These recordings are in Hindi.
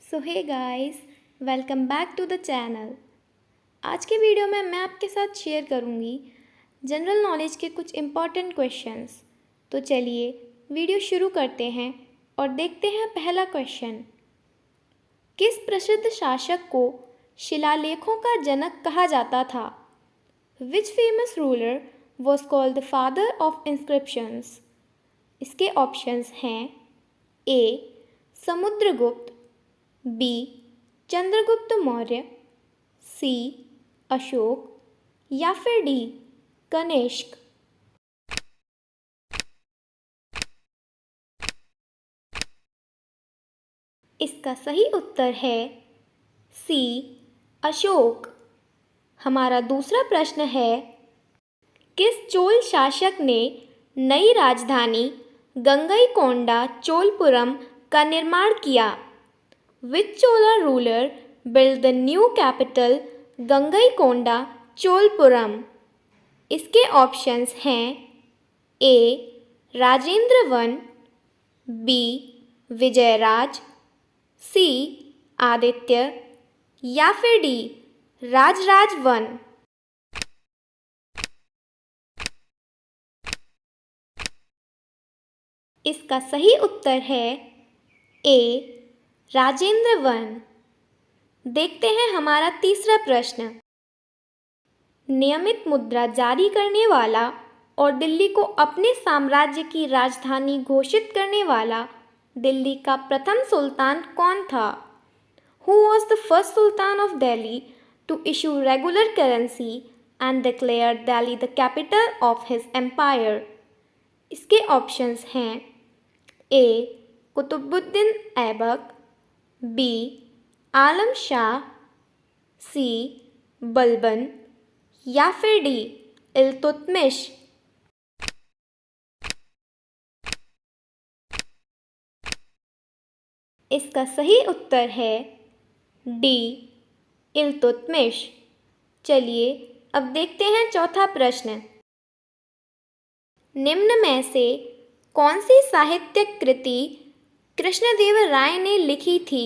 So hey guys, welcome back to the channel. आज के वीडियो में मैं आपके साथ शेयर करूंगी जनरल नॉलेज के कुछ इम्पॉर्टेंट क्वेश्चंस। तो चलिए वीडियो शुरू करते हैं और देखते हैं पहला क्वेश्चन। किस प्रसिद्ध शासक को शिलालेखों का जनक कहा जाता था? Which famous ruler was called the father of inscriptions? इसके ऑप्शंस हैं ए समुद्रगुप्त, बी चंद्रगुप्त मौर्य, सी अशोक या फिर डी कनिष्क। इसका सही उत्तर है सी अशोक। हमारा दूसरा प्रश्न है, किस चोल शासक ने नई राजधानी गंगईकोंडा चोलपुरम का निर्माण किया? Which Chola ruler built the new capital Gangaikonda Cholapuram? इसके ऑप्शंस हैं ए राजेंद्र वन, बी विजयराज, सी आदित्य या फिर डी राजराज वन। इसका सही उत्तर है ए राजेंद्र वन। देखते हैं हमारा तीसरा प्रश्न। नियमित मुद्रा जारी करने वाला और दिल्ली को अपने साम्राज्य की राजधानी घोषित करने वाला दिल्ली का प्रथम सुल्तान कौन था? Who was the first Sultan of Delhi to issue regular currency and declare Delhi the capital of his empire? इसके ऑप्शंस हैं ए कुतुबुद्दीन ऐबक, बी आलम शाह, सी बलबन या फिर डी इल्तुतमिश। इसका सही उत्तर है डी इल्तुतमिश। चलिए अब देखते हैं चौथा प्रश्न। निम्न में से कौन सी साहित्यिक कृति कृष्णदेवराय ने लिखी थी?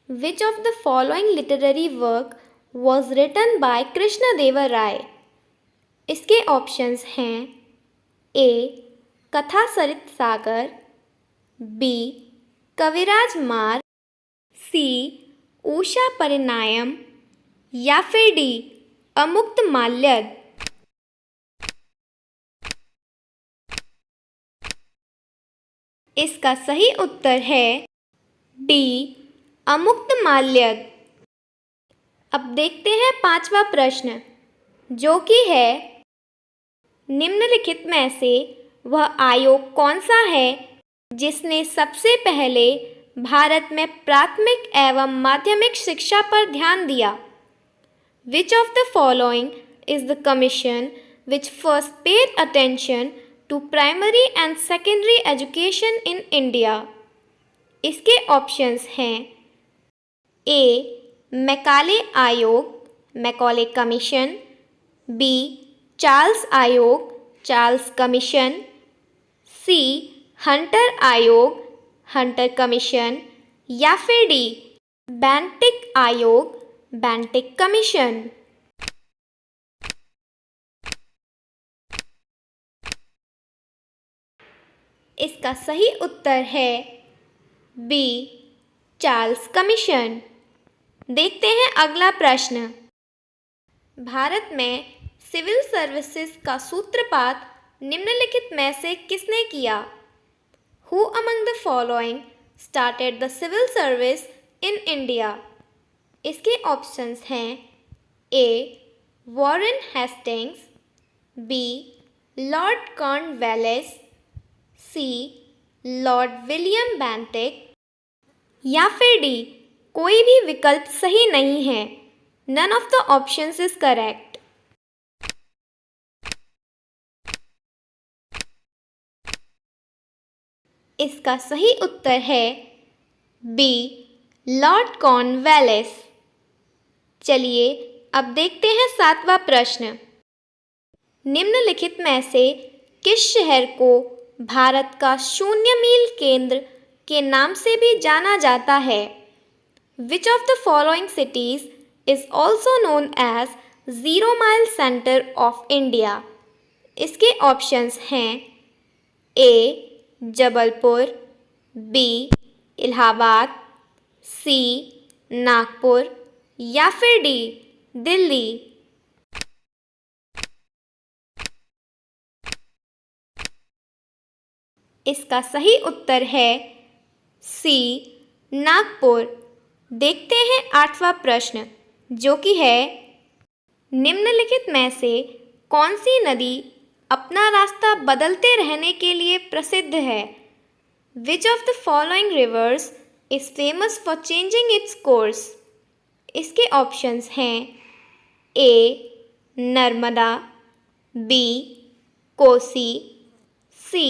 Which of the following literary work was written by Krishnadevaraya? इसके ऑप्शंस हैं ए कथा सरित सागर, बी कविराज मार, सी उषा परिणायम या फिर डी अमुक्त माल्यद। इसका सही उत्तर है डी अमुक्त माल्यद। अब देखते हैं पांचवा प्रश्न, जो कि है निम्नलिखित में से वह आयोग कौन सा है जिसने सबसे पहले भारत में प्राथमिक एवं माध्यमिक शिक्षा पर ध्यान दिया? Which of the following is the commission which first paid attention to primary and secondary education in India? इसके ऑप्शंस हैं ए मैकाले आयोग, मैकॉले कमीशन, बी चार्ल्स आयोग, चार्ल्स कमीशन, सी हंटर आयोग, हंटर कमीशन या फिर डी बेंटिक आयोग, बेंटिक कमीशन। इसका सही उत्तर है बी चार्ल्स कमीशन। देखते हैं अगला प्रश्न। भारत में सिविल सर्विसेज का सूत्रपात निम्नलिखित में से किसने किया? Who among the following started the civil service in India? इसके ऑप्शंस हैं a Warren Hastings, b lord Cornwallis, c lord William Bentinck या फिर डी कोई भी विकल्प सही नहीं है। None of the options is correct. इसका सही उत्तर है बी लॉर्ड कॉर्नवालिस। चलिए अब देखते हैं सातवां प्रश्न। निम्नलिखित में से किस शहर को भारत का शून्य मील केंद्र के नाम से भी जाना जाता है? Which of the following cities is also known as Zero Mile Center of India? इसके ऑप्शंस हैं ए जबलपुर, बी इलाहाबाद, सी नागपुर या फिर डी दिल्ली। इसका सही उत्तर है सी नागपुर। देखते हैं 8वां प्रश्न, जो कि है निम्नलिखित में से कौन सी नदी अपना रास्ता बदलते रहने के लिए प्रसिद्ध है? Which of the following rivers is famous for changing its course? इसके ऑप्शंस हैं ए नर्मदा, बी कोसी, सी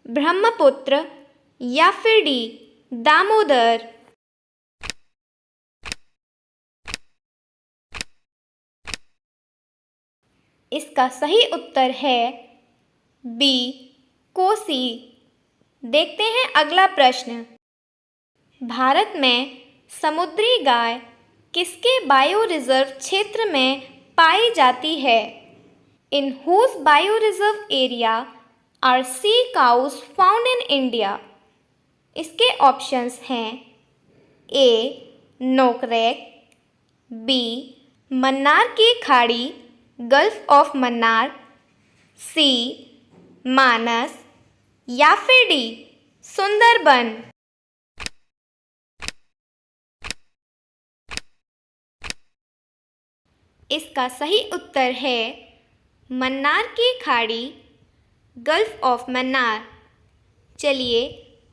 ब्रह्मपुत्र या फिर डी दामोदर। इसका सही उत्तर है बी कोसी। देखते हैं अगला प्रश्न। भारत में समुद्री गाय किसके बायो रिजर्व क्षेत्र में पाई जाती है? In whose bio reserve area are sea cows found in India? इसके ऑप्शंस हैं ए नोकरेक, बी मन्नार की खाड़ी gulf of Mannar, C Manas या फिर डी सुंदरबन। इसका सही उत्तर है मन्नार की खाड़ी गल्फ ऑफ मन्नार। चलिए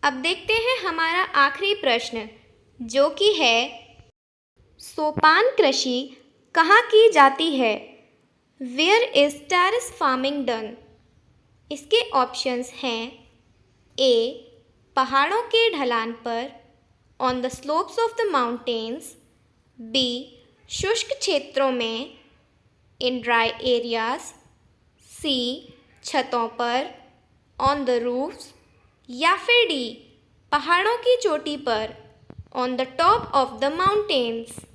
अब देखते हैं हमारा आखिरी प्रश्न, जो कि है सोपान कृषि कहाँ की जाती है? Where is terrace farming done? इसके ऑप्शंस हैं ए पहाड़ों के ढलान पर on the slopes of the mountains, B शुष्क क्षेत्रों में इन ड्राई एरियाज, सी छतों पर ऑन द रूफ्स या फिर डी पहाड़ों की चोटी पर on the top of the mountains.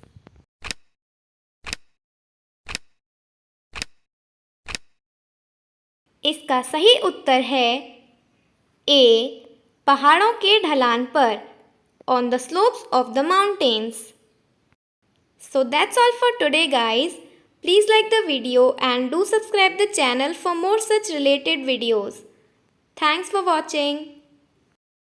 इसका सही उत्तर है ए पहाड़ों के ढलान पर on the slopes of the mountains. So that's all for today guys. Please like the video and do subscribe the channel for more such related videos. Thanks for watching.